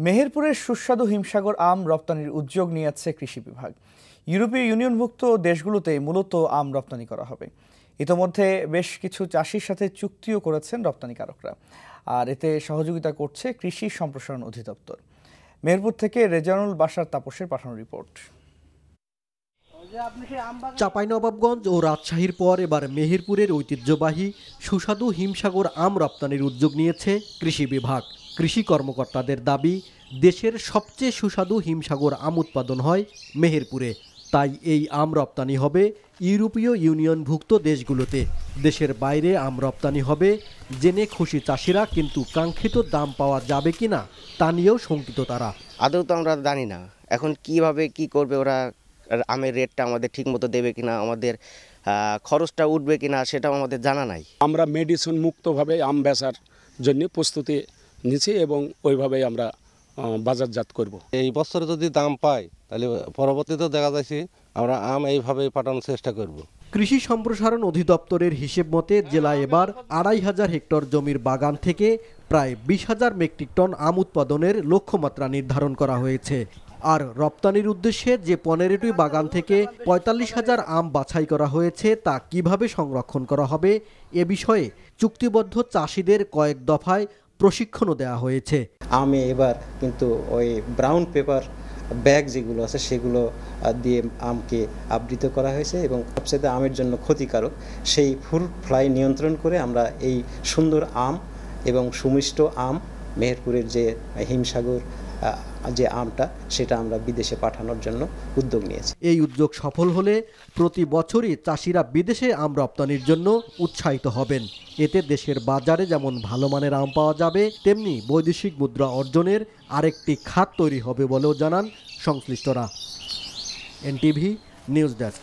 মেহেরপুরের সুস্বাদু হিমসাগর আম রপ্তানির উদ্যোগ নিয়েছে কৃষি বিভাগ। ইউরোপীয় ইউনিয়নভুক্ত দেশগুলোতে মূলত আম রপ্তানি করা হবে। ইতোমধ্যে বেশ কিছু চাষির সাথে চুক্তিও করেছেন রপ্তানিকারকরা, আর এতে সহযোগিতা করছে কৃষি সম্প্রসারণ অধিদপ্তর। মেহেরপুর থেকে রেজানুল বাশার তাপসের পাঠানো রিপোর্ট। চাঁপাইনবাবগঞ্জ ও রাজশাহীর পর এবার মেহেরপুরের ঐতিহ্যবাহী সুস্বাদু হিমসাগর আম রপ্তানির উদ্যোগ নিয়েছে কৃষি বিভাগ। কৃষি কর্মকর্তাদের দাবি, দেশের সবচেয়ে সুস্বাদু হিমসাগর আম উৎপাদন হয় মেহেরপুরে। তাই এই আম রপ্তানি হবে ইউরোপীয় ইউনিয়নভুক্ত দেশগুলোতে। দেশের বাইরে আম রপ্তানি হবে জেনে খুশি চাষিরা, কিন্তু কাঙ্ক্ষিত দাম পাওয়া যাবে কিনা তা নিয়েও শঙ্কিত তারা। আদৌ তো আমরা জানি না এখন কিভাবে কি করবে ওরা, আমের রেটটা আমাদের ঠিক মতো দেবে কিনা, আমাদের খরচটা উঠবে কিনা সেটাও আমাদের জানা নাই। আমরা মেডিসিন মুক্তভাবে আম বেচার জন্য প্রস্তুতি নিচ্ছি এবং ওইভাবেই আমরা বাজারজাত করব। এই বছরে যদি দাম পাই তাহলে পরবর্তীতে দেখা যাচ্ছে আমরা আম এইভাবেই পাঠানোর চেষ্টা করব। কৃষি সম্প্রসারণ অধিদপ্তরের হিসেব মতে জেলায় এবার ২৫০০ হেক্টর জমির বাগান থেকে প্রায় ২০,০০০ মেট্রিক টন আম উৎপাদনের লক্ষ্যমাত্রা নির্ধারণ করা হয়েছে। আর রপ্তানির উদ্দেশ্যে যে ১৫টি বাগান থেকে ৪৫,০০০ আম বাছাই করা হয়েছে, তা কিভাবে সংরক্ষণ করা হবে এ বিষয়ে চুক্তিবদ্ধ চাষিদের কয়েক দফায় প্রশিক্ষণও দেওয়া হয়েছে। আমে এবার কিন্তু ওই ব্রাউন পেপার ব্যাগ যেগুলো আছে সেগুলো দিয়ে আমকে আবৃত করা হয়েছে এবং সবচেয়ে আমের জন্য ক্ষতিকারক সেই ফ্রুট ফ্লাই নিয়ন্ত্রণ করে আমরা এই সুন্দর আম এবং সুমিষ্ট আম মেহেরপুরের যে হিমসাগর যে আমটা সেটা আমরা বিদেশে পাঠানোর জন্য উদ্যোগ নিয়েছি। এই উদ্যোগ সফল হলে প্রতি বছরই চাষিরা বিদেশে আম রপ্তানির জন্য উৎসাহিত হবেন। এতে দেশের বাজারে যেমন ভালো মানের আম পাওয়া যাবে, তেমনি বৈদেশিক মুদ্রা অর্জনের আরেকটি খাত তৈরি হবে বলেও জানান সংশ্লিষ্টরা। NTV news desk.